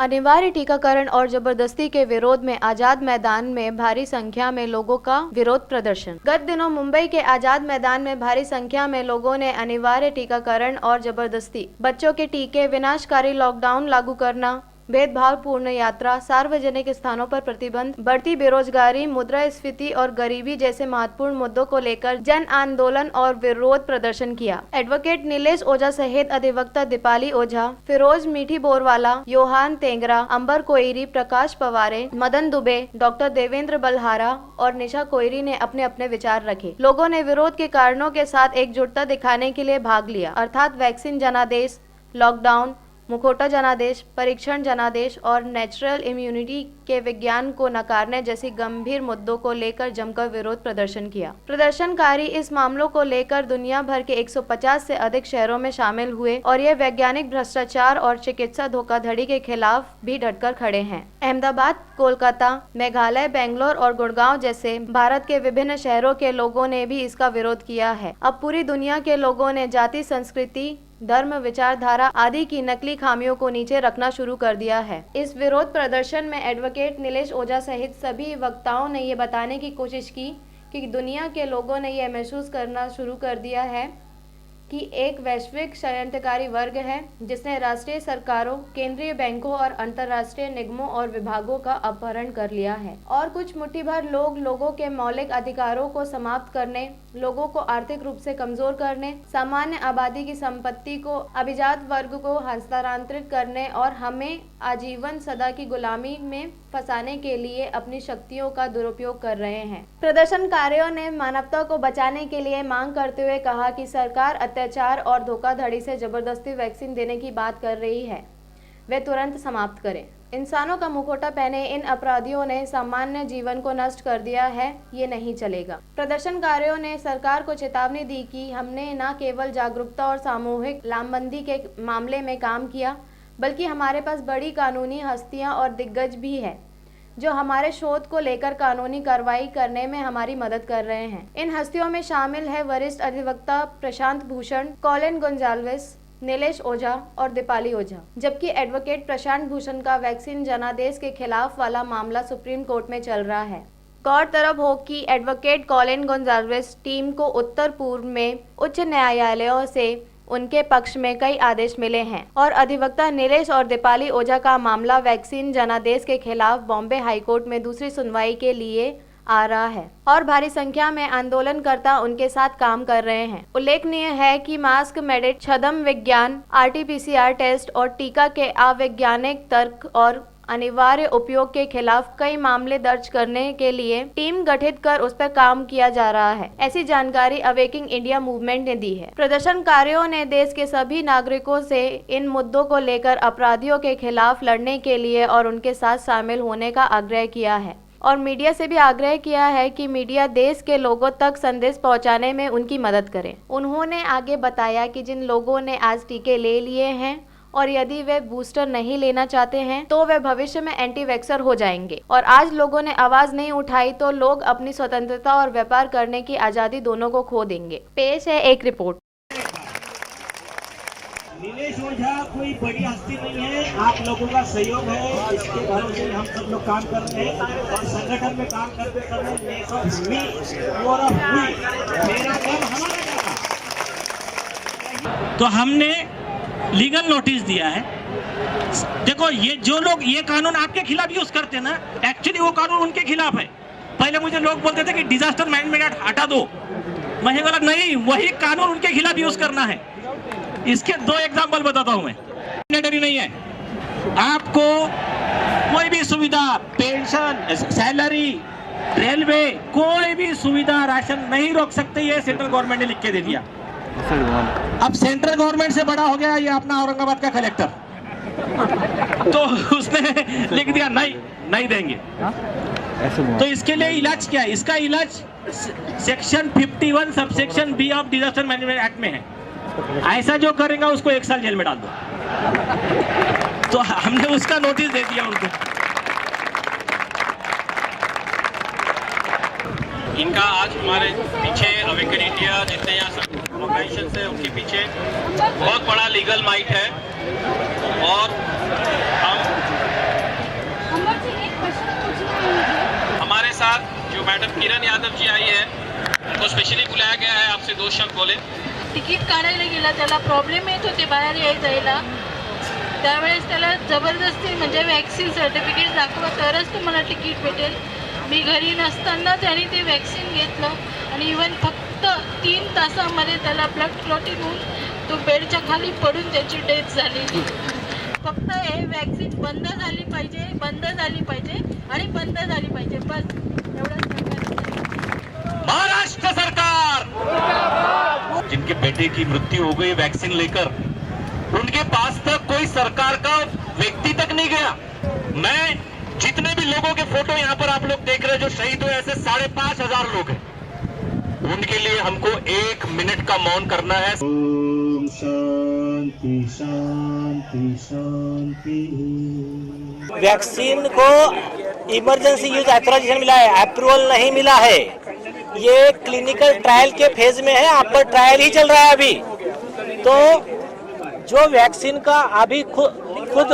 अनिवार्य टीकाकरण और जबरदस्ती के विरोध में आजाद मैदान में भारी संख्या में लोगों का विरोध प्रदर्शन। गत दिनों मुंबई के आजाद मैदान में भारी संख्या में लोगों ने अनिवार्य टीकाकरण और जबरदस्ती, बच्चों के टीके, विनाशकारी लॉकडाउन लागू करना, भेदभावपूर्ण यात्रा, सार्वजनिक स्थानों पर प्रतिबंध, बढ़ती बेरोजगारी, मुद्रास्फीति और गरीबी जैसे महत्वपूर्ण मुद्दों को लेकर जन आंदोलन और विरोध प्रदर्शन किया। एडवोकेट नीलेश ओझा सहित अधिवक्ता दीपाली ओझा, फिरोज मीठी बोरवाला, योहान तेंगरा, अंबर कोइरी, प्रकाश पवारे, मदन दुबे, डॉक्टर देवेंद्र बलहारा और निशा कोइरी ने अपने अपने विचार रखे। लोगों ने विरोध के कारणों के साथ एकजुटता दिखाने के लिए भाग लिया, अर्थात वैक्सीन जनादेश, लॉकडाउन, मुखौटा जनादेश, परीक्षण जनादेश और नेचुरल इम्यूनिटी के विज्ञान को नकारने जैसी गंभीर मुद्दों को लेकर जमकर विरोध प्रदर्शन किया। प्रदर्शनकारी इस मामलों को लेकर दुनिया भर के 150 से अधिक शहरों में शामिल हुए और ये वैज्ञानिक भ्रष्टाचार और चिकित्सा धोखाधड़ी के खिलाफ भी डटकर खड़े हैं। अहमदाबाद, कोलकाता, मेघालय, बेंगलोर और गुड़गांव जैसे भारत के विभिन्न शहरों के लोगों ने भी इसका विरोध किया है। अब पूरी दुनिया के लोगों ने जाति, संस्कृति, धर्म, विचारधारा आदि की नकली खामियों को नीचे रखना शुरू कर दिया है। इस विरोध प्रदर्शन में एडवोकेट नीलेश ओझा सहित सभी वक्ताओं ने ये बताने की कोशिश की कि दुनिया के लोगों ने यह महसूस करना शुरू कर दिया है कि एक वैश्विक षड्यंत्रकारी वर्ग है जिसने राष्ट्रीय सरकारों, केंद्रीय बैंकों और अंतर्राष्ट्रीय निगमों और विभागों का अपहरण कर लिया है और कुछ मुट्ठी भर लोग लोगों के मौलिक अधिकारों को समाप्त करने, लोगों को आर्थिक रूप से कमजोर करने, सामान्य आबादी की संपत्ति को अभिजात वर्ग को हस्तांतरित करने और हमें आजीवन सदा की गुलामी में फंसाने के लिए अपनी शक्तियों का दुरुपयोग कर रहे हैं। प्रदर्शनकारियों ने मानवता को बचाने के लिए मांग करते हुए कहा कि सरकार अत्याचार और धोखाधड़ी से जबरदस्ती वैक्सीन देने की बात कर रही है, वे तुरंत समाप्त करें। इंसानों का मुखौटा पहने इन अपराधियों ने सामान्य जीवन को नष्ट कर दिया है, ये नहीं चलेगा। प्रदर्शनकारियों ने सरकार को चेतावनी दी कि हमने न केवल जागरूकता और सामूहिक लामबंदी के मामले में काम किया, बल्कि हमारे पास बड़ी कानूनी हस्तियां और दिग्गज भी हैं जो हमारे शोध को लेकर कानूनी कार्रवाई करने में हमारी मदद कर रहे हैं। इन हस्तियों में शामिल है वरिष्ठ अधिवक्ता प्रशांत भूषण, कॉलिन गोंजाल्वेस, नीलेश ओझा और दीपाली ओझा। जबकि एडवोकेट प्रशांत भूषण का वैक्सीन जनादेश के खिलाफ वाला मामला सुप्रीम कोर्ट में चल रहा है। गौरतलब हो कि एडवोकेट कॉलिन गोंजाल्वेस टीम को उत्तर पूर्व में उच्च न्यायालयों से उनके पक्ष में कई आदेश मिले हैं और अधिवक्ता नीलेश और दीपाली ओझा का मामला वैक्सीन जनादेश के खिलाफ बॉम्बे हाईकोर्ट में दूसरी सुनवाई के लिए आ रहा है और भारी संख्या में आंदोलनकर्ता उनके साथ काम कर रहे हैं। उल्लेखनीय है कि मास्क मैंडेट, छद्म विज्ञान, RT-PCR टेस्ट और टीका के अवैज्ञानिक तर्क और अनिवार्य उपयोग के खिलाफ कई मामले दर्ज करने के लिए टीम गठित कर उस पर काम किया जा रहा है। ऐसी जानकारी अवेकिंग इंडिया मूवमेंट ने दी है। प्रदर्शनकारियों ने देश के सभी नागरिकों से इन मुद्दों को लेकर अपराधियों के खिलाफ लड़ने के लिए और उनके साथ शामिल होने का आग्रह किया है और मीडिया से भी आग्रह किया है कि मीडिया देश के लोगों तक संदेश पहुंचाने में उनकी मदद करे। उन्होंने आगे बताया कि जिन लोगों ने आज टीके ले लिए हैं और यदि वे बूस्टर नहीं लेना चाहते हैं तो वे भविष्य में एंटी वैक्सर हो जाएंगे और आज लोगों ने आवाज नहीं उठाई तो लोग अपनी स्वतंत्रता और व्यापार करने की आजादी दोनों को खो देंगे। पेश है एक रिपोर्ट। नीलेश ओझा कोई बड़ी हस्ती नहीं है, आप लोगों का सहयोग है, इसके भरोसे हम सब लोग काम कर रहे हैं और संगठन में काम करते समय मेरा काम हमारा काम। तो हमने लीगल नोटिस दिया है। देखो ये जो लोग ये कानून आपके खिलाफ यूज करते हैं ना, एक्चुअली वो कानून उनके खिलाफ है। पहले मुझे लोग बोलते थे कि डिजास्टर मैनेजमेंट एक्ट हटा दो, मैं बोला नहीं, वही कानून उनके खिलाफ यूज करना है। इसके दो एग्जांपल बताता हूं मैं। मैंडेटरी नहीं है, आपको कोई भी सुविधा, पेंशन, सैलरी, रेलवे, कोई भी सुविधा, राशन नहीं रोक सकते, ये सेंट्रल गवर्नमेंट ने लिख के दे दिया। अब सेंट्रल गवर्नमेंट से बड़ा हो गया ये अपना औरंगाबाद का कलेक्टर, तो उसने लिख दिया नहीं देंगे। तो इसके लिए इलाज क्या है? इसका इलाज section 51 subsection B of disaster management act में है। ऐसा जो करेगा उसको 1 साल जेल में डाल दो। तो हमने उसका नोटिस दे दिया उनको। इनका आज हमारे पीछे अवेकन इंडिया जितने यहाँ ऑर्गेनाइजेशन है उनके पीछे बहुत बड़ा लीगल माइट है और हम जो मैडम किरण यादव जी आई है उनको स्पेशली बुलाया गया है, आपसे 2 शब्द बोले। तिकीट काढायला गेला, त्याला प्रॉब्लेम येत होते बाहेर जायला, त्यावेळेस त्याला जबरदस्ती म्हणजे वॅक्सिन सर्टिफिकेट दाखवा तरच तुम्हाला तिकीट भेटेल। मी घरी नसताना त्यांनी ते वॅक्सिन घेतलं आणि इवन फक्त 3 तासामध्ये त्याला ब्लड क्लॉटिंग होऊन तो बेडच्या खाली पडून त्याची डेथ झालेली। फक्त हे वॅक्सिन बंद झाली पाहिजे आणि बंद झाली पाहिजे, बस एवढंच सांगायचं। महाराष्ट्र सरकार, जिनके बेटे की मृत्यु हो गई वैक्सीन लेकर, उनके पास तक कोई सरकार का व्यक्ति तक नहीं गया। मैं जितने भी लोगों के फोटो यहाँ पर आप लोग देख रहे हैं जो शहीद हुए, ऐसे 5,500 लोग हैं, उनके लिए हमको 1 मिनट का मौन करना है। ओम शांति शांति शांति। वैक्सीन को इमरजेंसी यूज ऑथराइजेशन मिला है, अप्रूवल नहीं मिला है। ये क्लिनिकल ट्रायल के फेज में है, आप पर ट्रायल ही चल रहा है अभी। तो जो वैक्सीन का अभी खुद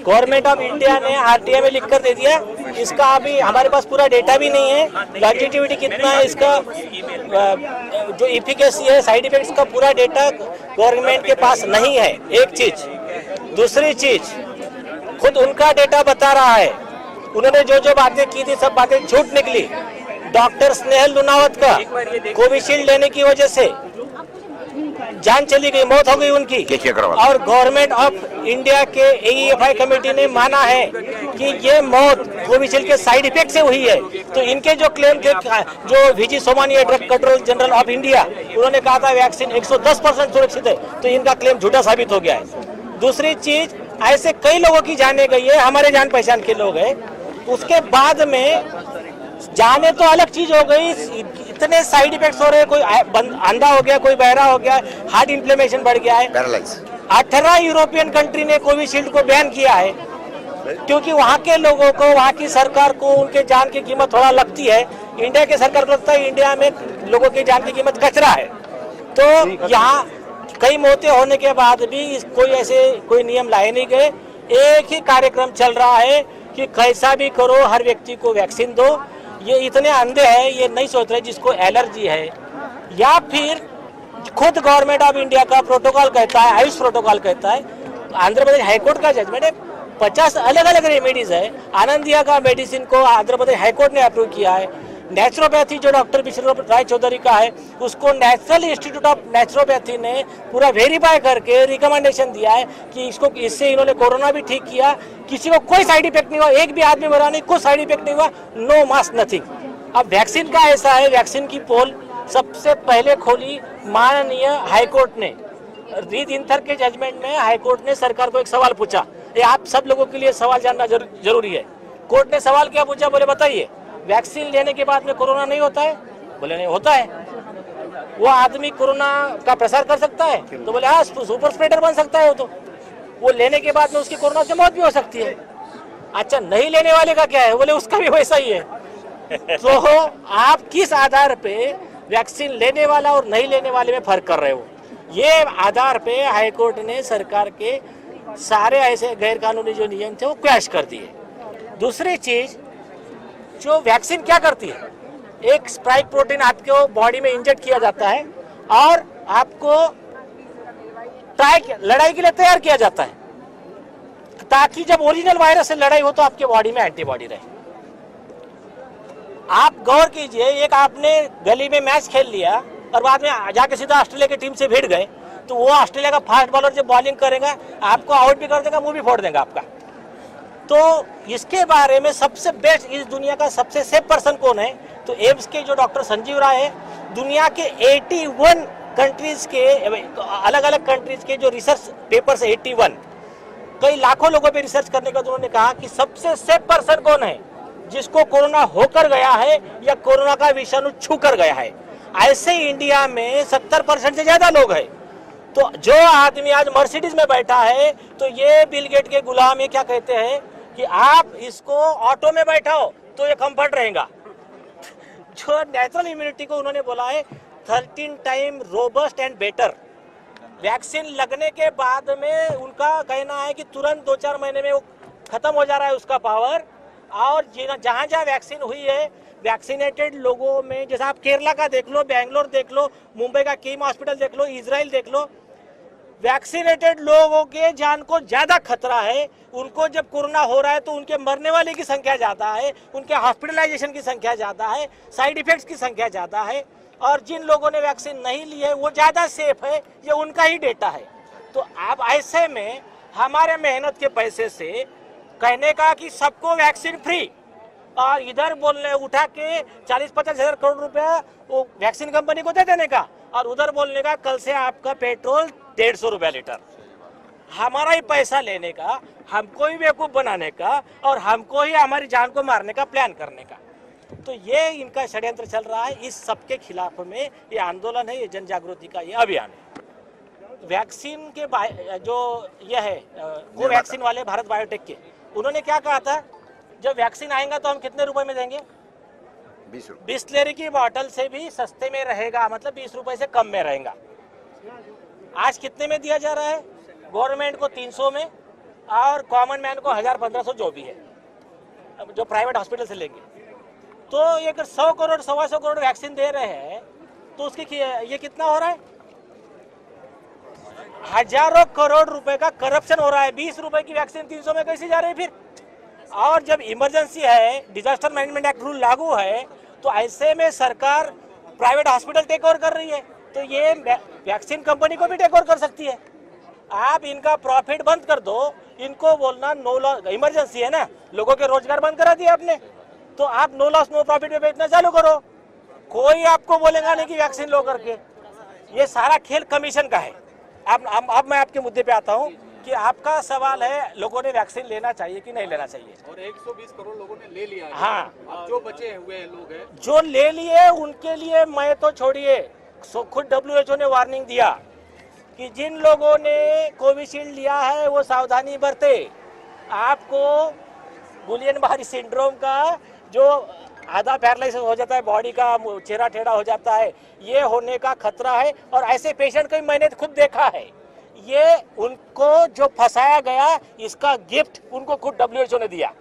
गवर्नमेंट ऑफ इंडिया ने आरटीआई में लिखकर दे दिया, इसका अभी हमारे पास पूरा डेटा भी नहीं है, लॉन्जिटिविटी कितना है इसका, जो इफिकेसी है, साइड इफेक्ट्स का पूरा डेटा गवर्नमेंट के पास नहीं है, एक चीज। दूसरी चीज, खुद उनका डेटा बता रहा है, उन्होंने जो बातें की थी सब बातें झूठ निकली। डॉक्टर स्नेहल लुनावत का कोविशील्ड लेने की वजह से जान चली गई, मौत हो गई उनकी। और गवर्नमेंट ऑफ इंडिया के AEFI कमेटी ने माना है कि ये मौत कोविशील्ड के साइड इफेक्ट से हुई है। तो इनके जो क्लेम थे, जो VG Somani drug control general of India, उन्होंने कहा था वैक्सीन 110% सुरक्षित है, तो इनका क्लेम झूठा साबित हो गया है। दूसरी चीज, ऐसे कई लोगों की जाने गई है, हमारे जान पहचान के लोग हैं, उसके बाद में जाने तो अलग चीज हो गई, इतने साइड इफेक्ट्स हो रहे हैं, कोई अंधा हो गया, कोई बहरा हो गया, हार्ट इन्फ्लेमेशन बढ़ गया है। 18 यूरोपियन कंट्री ने कोविशील्ड को बैन किया है, क्योंकि वहाँ के लोगों को, वहाँ की सरकार को उनके जान की कीमत थोड़ा लगती है। इंडिया के सरकार को लगता है इंडिया में लोगों की जान की कीमत कचरा है। तो यहाँ कई मौतें होने के बाद भी कोई नियम लाए नहीं गए। एक ही कार्यक्रम चल रहा है कि कैसा भी करो हर व्यक्ति को वैक्सीन दो। ये इतने अंधे हैं, ये नहीं सोच रहे जिसको एलर्जी है, या फिर खुद गवर्नमेंट ऑफ इंडिया का प्रोटोकॉल कहता है, आयुष प्रोटोकॉल कहता है। आंध्र प्रदेश हाईकोर्ट का जजमेंट है, 50 अलग अलग रेमेडीज है। आनंदिया का मेडिसिन को आंध्र प्रदेश हाईकोर्ट ने अप्रूव किया है। नेचुरोपैथी जो डॉक्टर विश्व राय चौधरी का है, उसको नेशनल इंस्टीट्यूट ऑफ नेचुरोपैथी ने पूरा वेरीफाई करके रिकमेंडेशन दिया है कि इससे इन्होंने कोरोना भी ठीक किया, किसी को कोई साइड इफेक्ट नहीं हुआ, एक भी आदमी मरा नहीं, कोई साइड इफेक्ट नहीं हुआ, नो मास्क नथिंग। अब वैक्सीन का ऐसा है, वैक्सीन की पोल सबसे पहले खोली माननीय हाईकोर्ट ने। रीदिनथर के जजमेंट में हाईकोर्ट ने सरकार को एक सवाल पूछा, ये आप सब लोगों के लिए सवाल जानना जरूरी है। कोर्ट ने सवाल क्या पूछा, बोले बताइए वैक्सीन लेने के बाद में कोरोना नहीं होता है? बोले नहीं होता है। वो आदमी कोरोना का प्रसार कर सकता है? तो बोले हाँ, सुपर स्प्रेडर बन सकता है वो लेने के बाद में उसकी कोरोना से मौत भी हो सकती है। अच्छा, नहीं लेने वाले का क्या है? बोले उसका भी वैसा ही है। तो आप किस आधार पे वैक्सीन लेने वाला और नहीं लेने वाले में फर्क कर रहे हो? ये आधार पे हाईकोर्ट ने सरकार के सारे ऐसे गैर कानूनी जो नियम थे वो क्रैश कर दिए। दूसरी चीज, जो वैक्सीन क्या करती है, एक स्पाइक प्रोटीन आपको बॉडी में इंजेक्ट किया जाता है और आपको लड़ाई के लिए तैयार किया जाता है, ताकि जब ओरिजिनल वायरस से लड़ाई हो तो आपके बॉडी में एंटीबॉडी रहे। आप गौर कीजिए, एक आपने गली में मैच खेल लिया और बाद में जाके सीधा ऑस्ट्रेलिया की टीम से भिड़ गए, तो वो ऑस्ट्रेलिया का फास्ट बॉलर जब बॉलिंग करेगा आपको आउट भी कर देगा, मुंह भी फोड़ देगा आपका। तो इसके बारे में सबसे बेस्ट, इस दुनिया का सबसे सेफ पर्सन कौन है? तो एम्स के जो डॉक्टर संजीव राय है, दुनिया के 81 कंट्रीज के, अलग अलग कंट्रीज के जो रिसर्च पेपर्स 81, कई लाखों लोगों पे रिसर्च करने का उन्होंने कहा कि सबसे सेफ पर्सन कौन है, जिसको कोरोना होकर गया है या कोरोना का विषाणु छू कर गया है। ऐसे इंडिया में 70% से ज्यादा लोग हैं। तो जो आदमी आज मर्सिडीज में बैठा है, तो ये बिल गेट के गुलाम ये क्या कहते हैं कि आप इसको ऑटो में बैठाओ तो ये कंफर्ट रहेगा। जो नेचुरल इम्यूनिटी को उन्होंने बोला है 13 time robust and better. Vaccine लगने के बाद में उनका कहना है कि तुरंत 2-4 महीने में वो खत्म हो जा रहा है उसका पावर, और जहाँ जहाँ वैक्सीन हुई है वैक्सीनेटेड लोगों में, जैसे आप केरला का देख लो, बेंगलोर देख लो, मुंबई का किम हॉस्पिटल देख लो, इजराइल देख लो, वैक्सीनेटेड लोगों के जान को ज्यादा खतरा है। उनको जब कोरोना हो रहा है तो उनके मरने वाले की संख्या ज्यादा है, उनके हॉस्पिटलाइजेशन की संख्या ज्यादा है, साइड इफेक्ट्स की संख्या ज्यादा है। और जिन लोगों ने वैक्सीन नहीं ली है वो ज्यादा सेफ है, ये उनका ही डेटा है। तो अब ऐसे में हमारे मेहनत के पैसे से कहने का कि सबको वैक्सीन फ्री, और इधर बोलने उठा के 40-50 हज़ार करोड़ रुपया वो वैक्सीन कंपनी को दे देने का, और उधर बोलने का कल से आपका पेट्रोल 150 रुपया लीटर, हमारा ही पैसा लेने का, हमको ही बेवकूफ बनाने का और हमको ही हमारी जान को मारने का प्लान करने का। तो ये इनका षड्यंत्र चल रहा है। इस सबके खिलाफ में ये आंदोलन है, ये जन जागृति का ये अभियान है। वैक्सीन के जो ये है कोवैक्सीन वाले भारत बायोटेक के, उन्होंने क्या कहा था, जब वैक्सीन आएगा तो हम कितने रुपए में देंगे, 20 रुपये। बिस्लेरी की बोतल से भी सस्ते में रहेगा, मतलब 20 रुपए से कम में रहेगा। आज कितने में दिया जा रहा है, गवर्नमेंट को 300 में और कॉमन मैन को 1000-1500 जो भी है, जो प्राइवेट हॉस्पिटल से लेंगे। तो ये अगर 100 करोड़ 125 करोड़ वैक्सीन दे रहे हैं तो उसकी ये कितना हो रहा है, हजारों करोड़ रुपए का करप्शन हो रहा है। 20 रुपए की वैक्सीन 300 में कैसे जा रही है फिर। और जब इमरजेंसी है, डिजास्टर मैनेजमेंट एक्ट रूल लागू है, तो ऐसे में सरकार प्राइवेट हॉस्पिटल टेक ओवर कर रही है, तो ये वैक्सीन कंपनी को भी टेक ओवर कर सकती है। आप इनका प्रॉफिट बंद कर दो, इनको बोलना नो लॉस, इमरजेंसी है ना, लोगों के रोजगार बंद करा दिया आपने, तो आप नो लॉस नो प्रॉफिट में बेचना चालू करो, कोई आपको बोलेगा नहीं कि वैक्सीन लो करके। ये सारा खेल कमीशन का है। अब मैं आपके मुद्दे पे आता हूँ कि आपका सवाल है लोगों ने वैक्सीन लेना चाहिए कि नहीं लेना चाहिए। और 120 करोड़ लोगों ने ले लिया है। हाँ, अब जो बचे हुए लोग हैं, जो ले लिए उनके लिए मैं तो छोड़िए, खुद WHO ने वार्निंग दिया कि जिन लोगों ने कोविशील्ड लिया है वो सावधानी बरते। आपको गुलियन बारी सिंड्रोम का जो आधा पैरालिसिस हो जाता है, बॉडी का चेहरा टेढ़ा हो जाता है, ये होने का खतरा है। और ऐसे पेशेंट को मैंने खुद देखा है। ये उनको जो फंसाया गया, इसका गिफ्ट उनको खुद WHO ने दिया।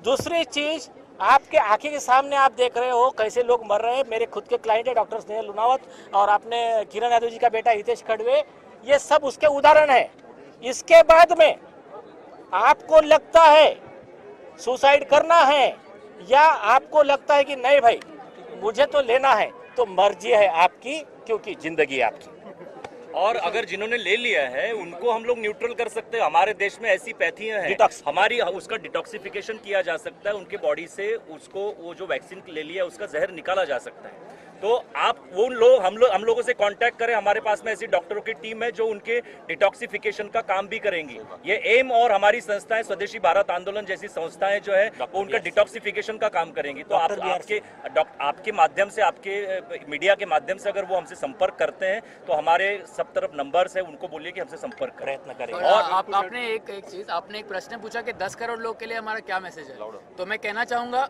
दूसरी चीज, आपके आंखें के सामने आप देख रहे हो कैसे लोग मर रहे हैं। मेरे खुद के क्लाइंट है डॉक्टर स्नेहल लुनावत और आपने किरण यादव जी का बेटा हितेश खड़वे, ये सब उसके उदाहरण है। इसके बाद में आपको लगता है सुसाइड करना है या आपको लगता है कि नहीं भाई मुझे तो लेना है, तो मर्जी है आपकी, क्योंकि जिंदगी है आपकी। और अगर जिन्होंने ले लिया है उनको हम लोग न्यूट्रल कर सकते हैं। हमारे देश में ऐसी पैथियां हैं, हमारी उसका डिटॉक्सिफिकेशन किया जा सकता है, उनके बॉडी से उसको वो जो वैक्सीन ले लिया उसका जहर निकाला जा सकता है। तो आप वो लोग हम लोगों से कांटेक्ट करें। हमारे पास में ऐसी डॉक्टरों की टीम है जो उनके डिटॉक्सिफिकेशन का काम भी करेंगी। ये एम और हमारी संस्थाएं, स्वदेशी भारत आंदोलन जैसी संस्थाएं जो है वो उनका डिटॉक्सिफिकेशन का काम करेंगी। तो आपके माध्यम से, आपके मीडिया के माध्यम से अगर वो हमसे संपर्क करते हैं तो हमारे सब तरफ नंबर्स है, उनको बोलिए कि हमसे संपर्क प्रयत्न करें। और आपने एक चीज, आपने एक प्रश्न पूछा कि 10 करोड़ लोग के लिए हमारा क्या मैसेज है, तो मैं कहना चाहूंगा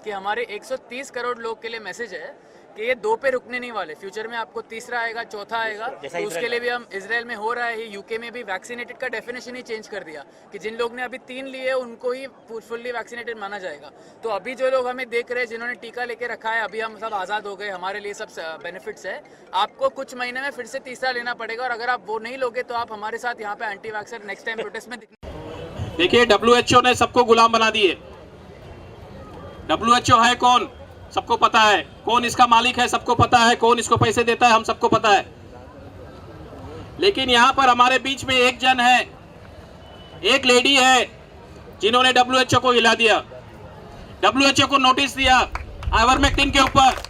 कि हमारे 130 करोड़ लोग के लिए मैसेज है कि ये 2 पे रुकने नहीं वाले। फ्यूचर में आपको तीसरा आएगा, चौथा आएगा। तो उसके लिए भी हम, इजराइल में हो रहा है, यूके में भी वैक्सीनेटेड का डेफिनेशन ही चेंज कर दिया कि जिन लोग ने अभी 3 लिए उनको ही फुल्ली वैक्सीनेटेड माना जाएगा। तो अभी जो लोग हमें देख रहे हैं जिन्होंने टीका लेके रखा है, अभी हम सब आज़ाद हो गए, हमारे लिए सब बेनिफिट्स है। आपको कुछ महीने में फिर से तीसरा लेना पड़ेगा, और अगर आप वो नहीं लोगे तो आप हमारे साथ यहाँ पे anti vaxxer next time protest में देखिए WHO ने सबको गुलाम बना दिए। WHO है कौन, सबको पता है। कौन इसका मालिक है, सबको पता है। कौन इसको पैसे देता है, हम सबको पता है। लेकिन यहाँ पर हमारे बीच में एक जन है, एक लेडी है जिन्होंने WHO को हिला दिया, WHO को नोटिस दिया आइवरमेक्टिन के ऊपर।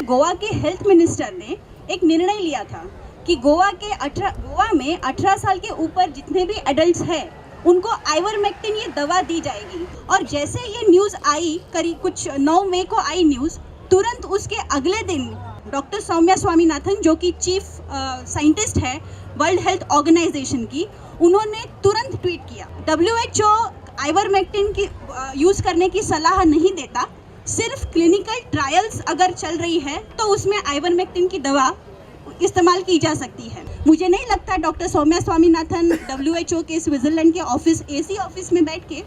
गोवा के हेल्थ मिनिस्टर ने एक निर्णय लिया था कि गोवा में 18 साल के ऊपर जितने भी एडल्ट्स हैं उनको आइवरमेक्टिन ये दवा दी जाएगी। और जैसे ये न्यूज़ आई, करीब कुछ 9 मई को आई न्यूज़, तुरंत उसके अगले दिन डॉक्टर सौम्या स्वामीनाथन जो कि चीफ साइंटिस्ट है वर्ल्ड हेल्थ ऑर्गेनाइजेशन की, उन्होंने तुरंत ट्वीट किया WHO आइवरमेक्टिन की यूज़ करने की सलाह नहीं देता, सिर्फ क्लिनिकल ट्रायल्स अगर चल रही है तो उसमें आइवरमेक्टिन की दवा इस्तेमाल की जा सकती है। मुझे नहीं लगता डॉक्टर सौम्या स्वामीनाथन WHO के स्विट्जरलैंड के ऑफिस, AC ऑफिस में बैठ के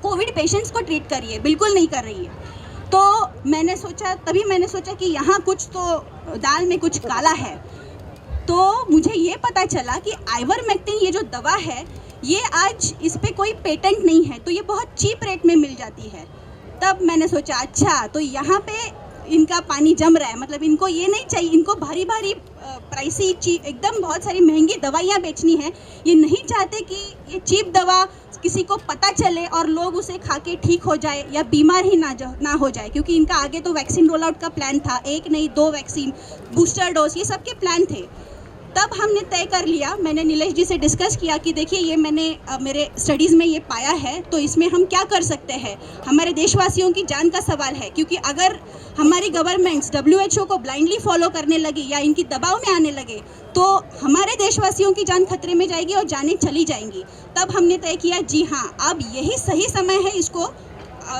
कोविड पेशेंट्स को ट्रीट कर रही है, बिल्कुल नहीं कर रही है। तो मैंने सोचा कि यहाँ कुछ तो दाल में कुछ काला है। तो मुझे ये पता चला कि आइवरमेक्टिन ये जो दवा है, ये आज इस पे कोई पेटेंट नहीं है, तो ये बहुत चीप रेट में मिल जाती है। तब मैंने सोचा अच्छा, तो यहाँ पे इनका पानी जम रहा है, मतलब इनको ये नहीं चाहिए, इनको भारी भारी प्राइसी एकदम बहुत सारी महंगी दवाइयाँ बेचनी है। ये नहीं चाहते कि ये चीप दवा किसी को पता चले और लोग उसे खा के ठीक हो जाए या बीमार ही ना हो जाए, क्योंकि इनका आगे तो वैक्सीन रोल आउट का प्लान था, 1 नहीं 2 वैक्सीन, बूस्टर डोज, ये सब के प्लान थे। तब हमने तय कर लिया, मैंने नीलेश जी से डिस्कस किया कि देखिए ये मैंने मेरे स्टडीज़ में ये पाया है, तो इसमें हम क्या कर सकते हैं। हमारे देशवासियों की जान का सवाल है, क्योंकि अगर हमारी गवर्नमेंट्स WHO को ब्लाइंडली फॉलो करने लगी या इनकी दबाव में आने लगे, तो हमारे देशवासियों की जान खतरे में जाएगी और जानें चली जाएंगी। तब हमने तय किया जी हाँ, अब यही सही समय है, इसको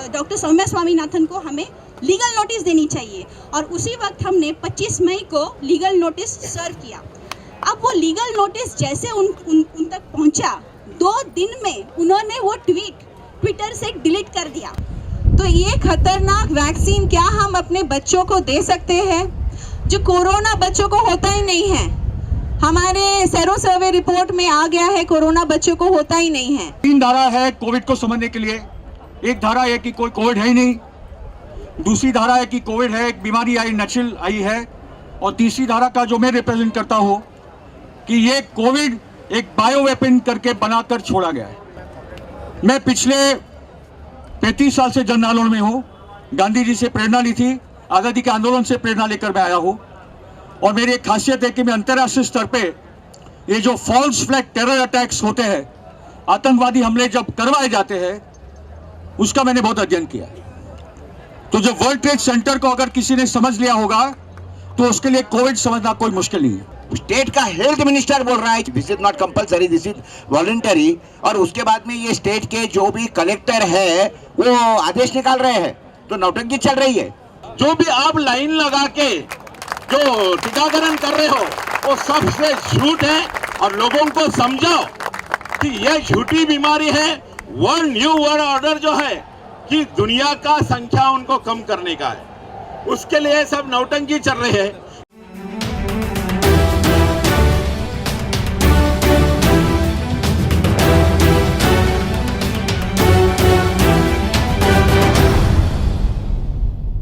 डॉक्टर सौम्या स्वामीनाथन को हमें लीगल नोटिस देनी चाहिए। और उसी वक्त हमने 25 मई को लीगल नोटिस सर्व किया। अब वो लीगल नोटिस जैसे उन तक पहुंचा, 2 दिन में उन्होंने वो ट्विटर से डिलीट कर दिया। तो ये खतरनाक वैक्सीन क्या हम अपने बच्चों को दे सकते हैं, जो कोरोना बच्चों को होता ही नहीं है? हमारे सेरो सर्वे रिपोर्ट में आ गया है, कोरोना बच्चों को होता ही नहीं है। 3 धारा है कोविड को समझने के लिए। एक धारा है कि कोई कोविड है ही नहीं, दूसरी धारा है कि कोविड है, एक बीमारी आई, नेचुरल आई है, और तीसरी धारा का जो मैं रिप्रेजेंट करता हूँ कि ये कोविड एक बायो वेपन करके बनाकर छोड़ा गया है। मैं पिछले 35 साल से जन आंदोलन में हूँ, गांधी जी से प्रेरणा ली थी, आज़ादी के आंदोलन से प्रेरणा लेकर मैं आया हूँ, और मेरी एक खासियत है कि मैं अंतर्राष्ट्रीय स्तर पे ये जो फॉल्स फ्लैग टेरर अटैक्स होते हैं, आतंकवादी हमले जब करवाए जाते हैं, उसका मैंने बहुत अध्ययन किया। तो जो वर्ल्ड ट्रेड सेंटर को अगर किसी ने समझ लिया होगा, तो उसके लिए कोविड समझना कोई मुश्किल नहीं है। स्टेट का हेल्थ मिनिस्टर बोल रहा है this is not compulsory, this is voluntary, और उसके बाद में ये स्टेट के जो भी कलेक्टर है वो आदेश निकाल रहे हैं, तो नौटंकी चल रही है। जो भी आप लाइन लगा के जो टीकाकरण कर रहे हो वो सबसे झूठ है, और लोगों को समझाओ कि यह झूठी बीमारी है। वर्ल्ड न्यू वर्ल्ड ऑर्डर जो है कि दुनिया का संख्या उनको कम करने का है, उसके लिए सब नौटंकी चल रहे हैं।